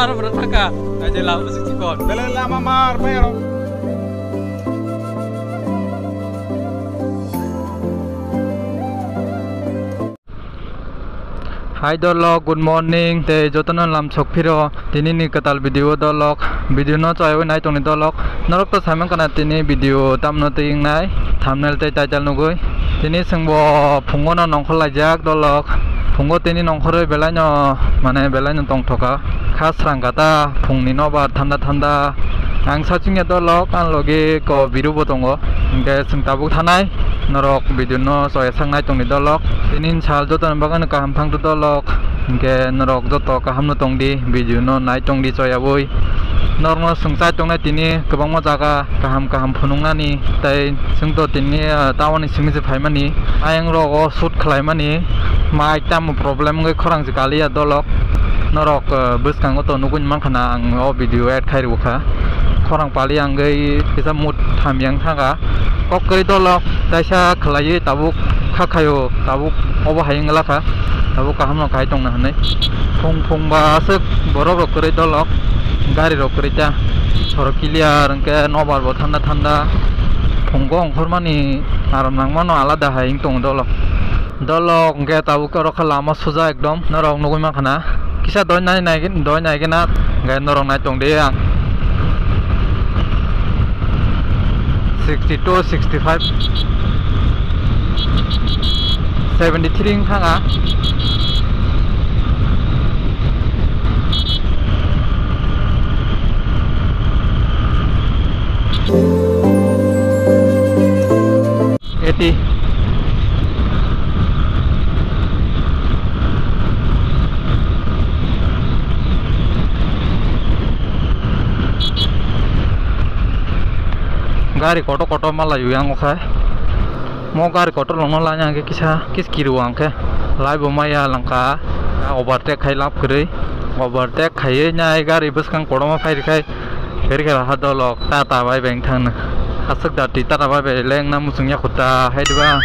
mar bertaka aja lah musik cikon Bela lama mar pero Hi dolok, good morning. Te jotonan lam chokphiro tini ni katal video dolok. Video no chayo nai tongni dolok. Norok to samang kana tini video tamno ting nai. Thumbnail te title nugoi. Tini sengbo phungono nongkhol lajak dolok. Phungo tini nongkhoroi belaino mane belaino tongthoka. Khas rangkata phungni no bar thanda thanda. Ang sachingya dolok an loge ko biru botongo. Ingke sengtabuk thanai. Norok video no soya sangnai tongni dolok. Tini sal jotonan bagan kaham thang tu dolok. Ingke norok joto kaham no tongdi video no nai tongdi soya boi. Norok no sengsai tongnai tini kebang mo jaga kaham phunungnani tai sengto tini tawani singse phaimani ayang rogo shoot khlaimani ma itam problem ngai khorang jikaliya dolok. Norok buskango to nugun mankhana ang o video add khairuka. Khorang pali anggai bisa mut thamyang thaga kokkoi dolok taisa khlai tabuk khakhayo tabuk obo hayengla tabuk kahamno kai tongna hanai phung ba sek borok rok koi dolok gari rok korita soro clear angke nobar bo thanda thanda phunggo ongkhormani aram nangmano alada hayeng tong dolok angke tabuk rok lama soja ekdom norok nugui mankhana kisa doi nai gena gai norok nai tong de ang 62, 65, 73 hanga. Eti. Gari koto malah yang oke mau gari koto lono lanya ke kisah kiru angke lai bomaya langka overtake khai lap kiri overtake khai nyai gari bus kang koto ma phai khai raha dolok tata bai beng thang asuk dati tata bai leng na musungnya khuta hai dua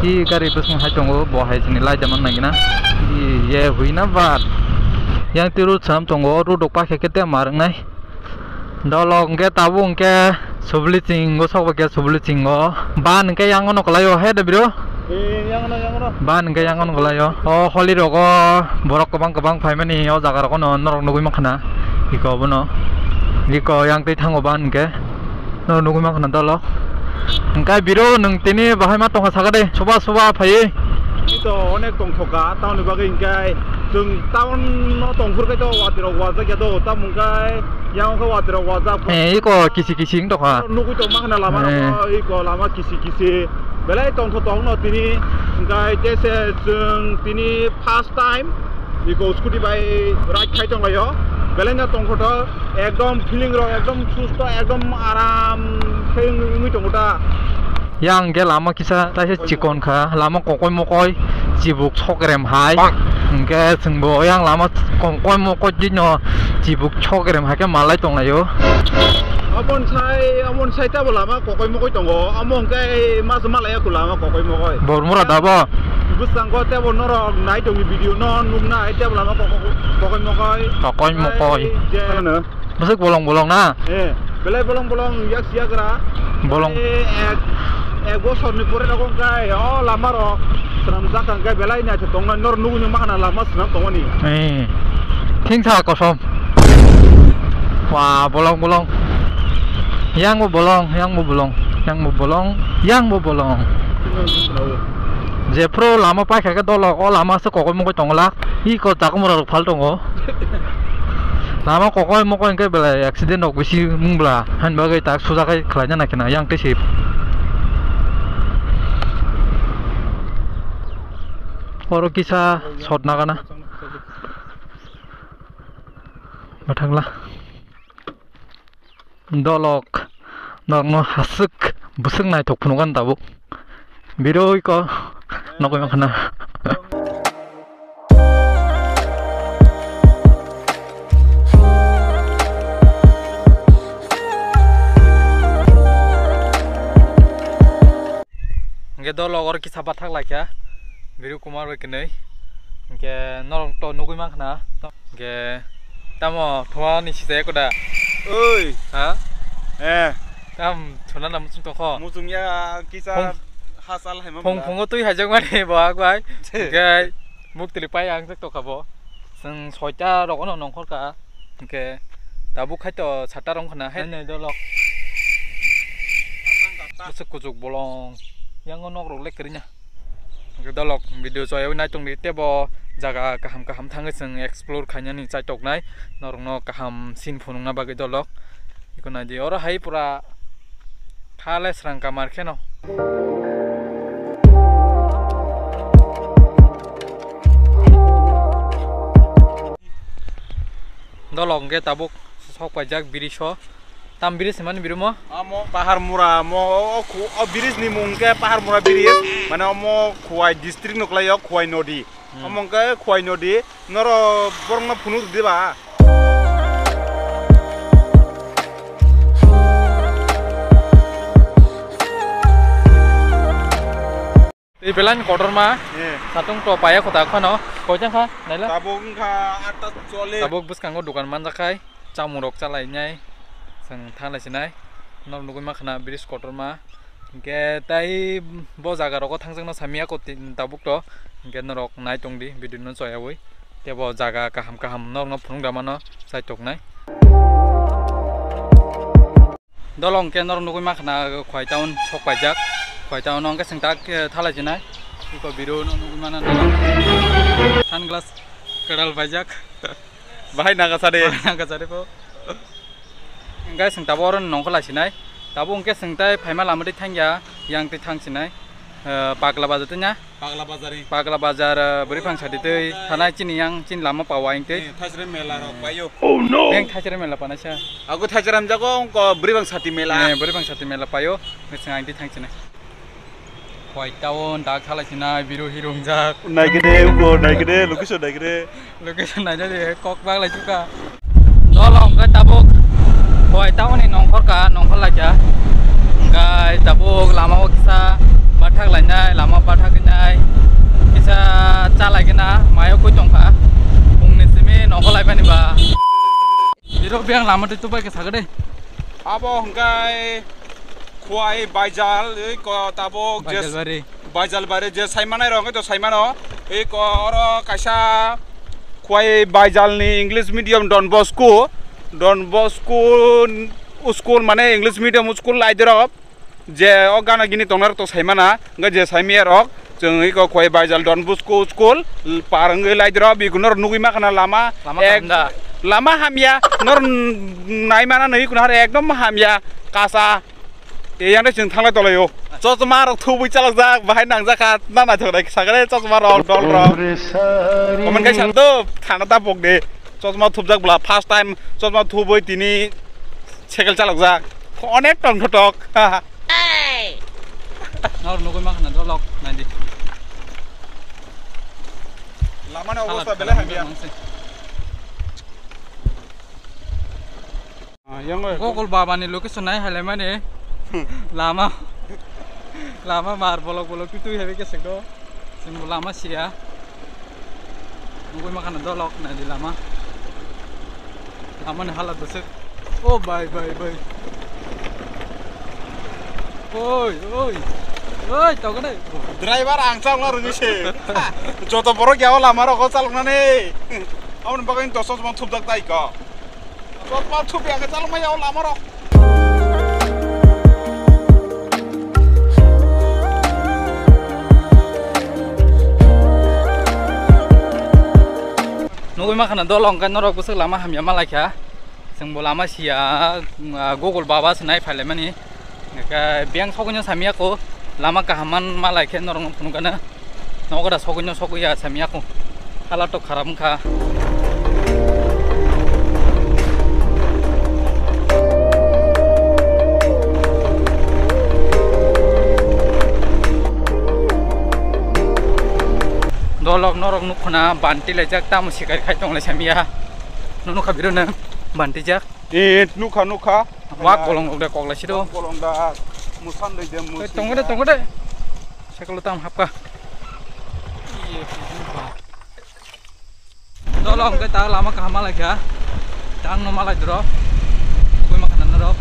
i gari bus hai tongo bo hai sini lai jaman nagina i ye huina bat yang tiru sam tongo ru dok pa khekete marang nai dolok ke tabung ke subli cinggo sok ke subli cinggo ban ke yang ono kelayo he de bro yang ono ban ke yang ono kelayo oh holi rogo borok kebang phaimani o jaga roko no norok nugui makhana iko bono iko yang tei thango ban ke no nugui makhana dolok engkai biro nung tini bahai ma tongha sagade soba phai itu onek tongthoka taun bagi ingkai jeng taun no tongfur ke to watiro waza ke to tamungkai yang ke watiro waza iko kisi ing toka nugu to makna lama iko lama kisi belai tong no tini ingkai dese jeng tini first time iko scooty bai right khai tong layo belai na tong to ekdom feeling ro ekdom susto ekdom aram kheng ngi tongota yang ke lama kisah tadi cikon kah lama kokoi mokoi cibuk chokrem hai ke sengbo yang lama kokoi mokoi jino cibuk chokrem hai ke malai tong layo amon sai ta lama kokoi mokoi tongo amon ke mas malaya ku lama kokoi mokoi bormura daba busang ko te bonoro nai tong video non nungna ai te lama kokoi mokoi masuk bolong na belai bolong yak siagra bolong bosor ni pore na kong kai lama ro senam zakang kai belai na tonga nor nugu ni makna lama senam tonga ni ting sa kosom wah bolong yang mau bolong Jepro lama pai kayak dolok lama sekokoi mokoi tongolak iko takumura fal tongo lama kokoi mokoi kai belai accident ok bisi mungbla han bagai tak suja kai khlanya nakena yang tesip oro kisah shot nagana bathangla dolok no hasuk busung nai thokphunugan tabuk biro iko nokoi makhana nge dolok or kisah bathak lakya biru kumar wekenei ke norong to nugui makhana ke tamo thoa ni si se ko da ơi ha tam thona nam chung to kho muzungnya kisah hasal hay phong phong ko tui hai jang ma ni ba kwai ke muk tili pai ang sak to khabo sing soita ro no nong khor ka ke tabu khai to chata rong khana he nei do lok se kujuk bolong yang nok ro lek krinya ke do lok video choi nai tong ni te bo jaga kaham thangai sing explore khanya ni chai tok nai norong no kaham sin phunung na bagi do lok ikona di ora hai pura khale srang kamar kheno dolong ke tabuk sok pajak birisho tam biris man birumo amo pahar mura mo biris ni mungke pahar mura biris mana amo kuai district nuklayo kuai nodi amo ke kuai nodi noro borong na phunu di ba Ipelan kotor ma, satung to paya kota kono, kocang kah, naila. Tabung kah atas solid. Tabung bus kanggo dukan manjakai, camurok calai nyai, sang thang lagi nai, nol nukui mak kena biris kotor ma, ke tai bo jaga rokok thang sang no samia ko tabuk to, ke norok nai tong di, bidun no soya woi, ke bo jaga kaham nol no phunung dama no, sai tok nai. Dolong ke nol nukui mak kena khwai taun sok pajak. Khoi tahu nong ke sengtak thalai jenai, iko biru nong mana sunglass kedal bajak, bahai naga sade po. Engkai sengtak boron nong kelai jenai, tabu engkai sengtai phaima lamadi thangya, yang ti thang jenai, pagla bazar tu nya, pagla bazar beri phang sadi tu, thanai cini yang cin lama pawa yang tu. Thajre mela rok payo. Oh no. Yang thajre mela panasya. Aku thajram jago ko beri phang sati mela. Beri phang sati mela payo, ngeseng yang ti thang jenai. White town, dark color sini, biru hirung jak. Naik gede, Location aja deh, kok bang lah juga. Tolong ke tabuk, white town ini nongkor aja. Enggak tabuk lama kisah, batak lainnya, lama batak ini, kisah calai kena, mayo kucing ka. Pungni sini nongkor lagi nih ba. Biru biang lama itu baik kisah gede. Apa enggak? Kuai bajal, ko tabok bajal bare je saimana rong to saimano ko oro kaisa kuai bajal ni English medium Don Bosco school mane English medium school laiderop je o gana gini tonar to saimana nga je saimia rok jeng ko kuai bajal Don Bosco school parang laiderop igunor nugui makana lama hamia nor naimana nei kunar ekdom hamia kasa yang ada jeng thang lai tolayo chosma rok thubi chalak jak bahai nang jaka nana thogdai sagare chosma rok dol rok komen kai santo thana ta pok de chosma thubjak bla first time chosma thuboi tini cycle chalak jak onek tong thotok ei nor nugui makna dolok nandi lama na obostha bele hamia yang gogol baba ni location nai hale mane lama mar bolok itu heavy ke segdo simbol lama sih ya nunggu makan dolok nah di lama nih halat besek oh bye oi tau kan driver angsang lah rugi sih jodoh borok ya lama rokok calon nane amun bagain tosos mau thubdak tai ko tos mau thub yang calon mah ya lama rok nunggu makan dolong kan norok busuk lama hamya malak ya sing lama sia gogol baba senai phale mani ka biang sokunya samia ko lama kahaman malak ya norong punugana nogada sokunya sokuya samia ko kala to kharam kha dolok norok nukuna banti lejak tamu sikar kai tong le samia nuka biru na banti jak nuka wak kolong udah kok le sido kolong da musan de mus tunggu deh sekalo tam hapka dolong ke ta lama ka hamal lagi ya Tang no malai dro. Kue makanan dro.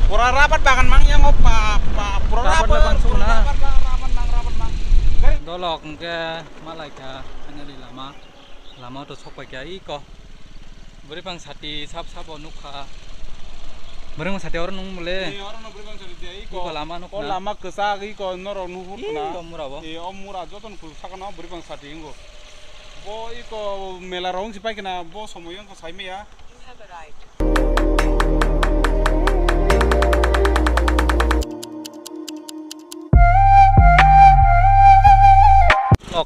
Pura rapat bangan mang yang opa, pura rapat bang suna. rapat mang. Dolok ke malai ka hanya di lama tu sok pakai iko. Beri bang sati sap onukha. Beri bang sati orang nung boleh. Orang nung beri bang sati dia iko. Lama nuk. Oh lama kesah iko norong nuhur kena. Murah boh. Om murah joton kusak na beri bang sati ingo. Bo iko melarong sipai kena bo semuanya ko saime ya.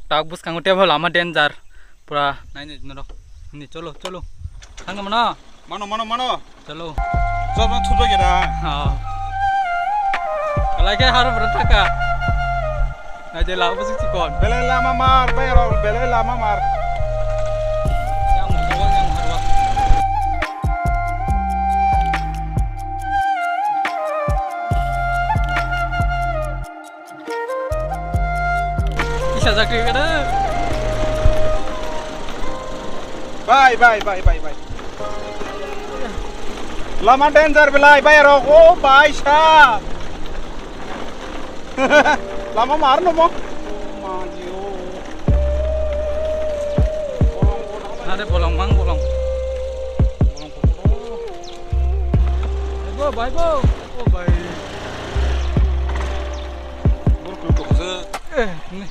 Tak bus kang udah lama danger, pura naik nih noro, ini colo, kang mana? Mana? Colo. Coba coba kita. Kalau kayak harus bertaka, aja lah apa sih cikon? Belai lama mar, belai lama mar. Yang harus. Bisa sakit kan? Bye. Lama danger belai, bye rok. Oh, bye sha. Lama mar no mo. Majo. Ada bolong. Bye. Oh, bye. Ini.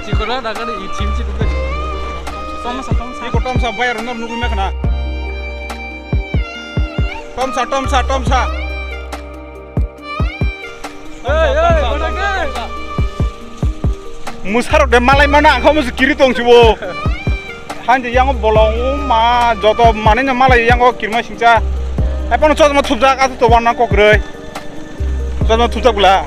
Cikora dah kan ini cim juga. Tomsa. Iko tomsa bayar nor nunggu mekna. Tomsa. Mana ke? Musarok de malai mana? Kau mesti kiri tong cibo. Hanya yang bolong ma, jodoh mana yang malai yang kau kiri masih cah. Apa nu coba tubjak atau tuan nak kok grey? Coba tubjak pula.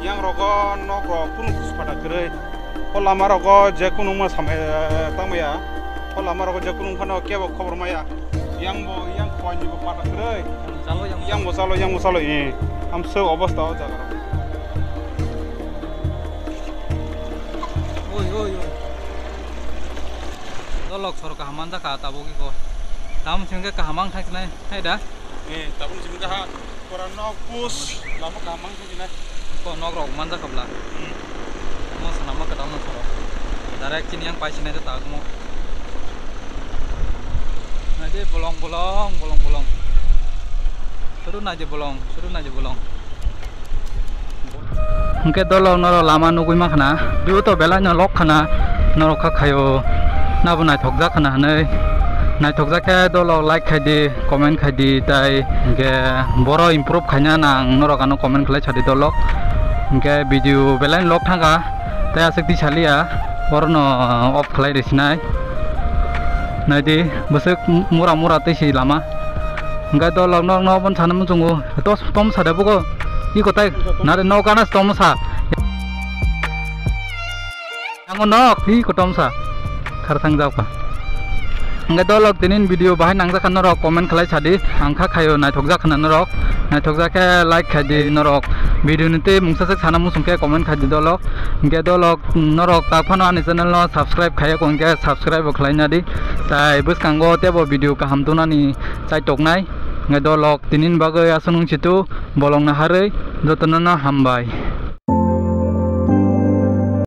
Yang rokok nokro pun pada grey. Kalau lama rokok jekunu mas sampai tamu ya. Kalau lama rokok jekunu kan oke cover maya. Yang kuan juga pada grey. Yang musalo ini, amse obas tahu jaga. Oi. Dolok sor kahaman tak kata bogi ko. Tam singke kahamang thak nai, hai dah. Tabun singke ha. Koran nokpus, lama kahamang thak nai. Ko nok rok man tak kabla. Mo sanama kadam no soro. Direct cini yang paisi nai tak mo. Nanti bolong. Suruh naje bolong. Mungkin dolong noro lama nunggu makna. Dulu tu belanya lok kana noro kakayo. Nabu naik thokjak kana nih. Naik thokjak ke dolong like kadi, komen kadi, tai ke boro improve kanya nang noro kano komen kelai cari dolong. Ke video belanya lok thangka. Tai asik di cali ya. Boro off kelai di sini. Nanti besok murah tu sih lama. Enggak dolong no pun sana menunggu. Terus tom sada buko. Iko tai nade no kanas tom sa. Yang nok iko tom sa. Karsang jauh pa. Enggak dolong tinin video bahan nangsa kan norok komen kelai cadi. Angka kayo naik thokjak kan norok. Naik thokjak ke like kadi norok. Video nanti mungsa sek sana musung ke komen kadi dolong. Enggak dolong norok tak pano ane channel no subscribe kaya ko enggak subscribe kelai nadi. Tai bus kanggo tebo video kaham tu nani cai tok nai. Nggak dolok tinin bagai asunung situ bolong na hari jotono na hambai.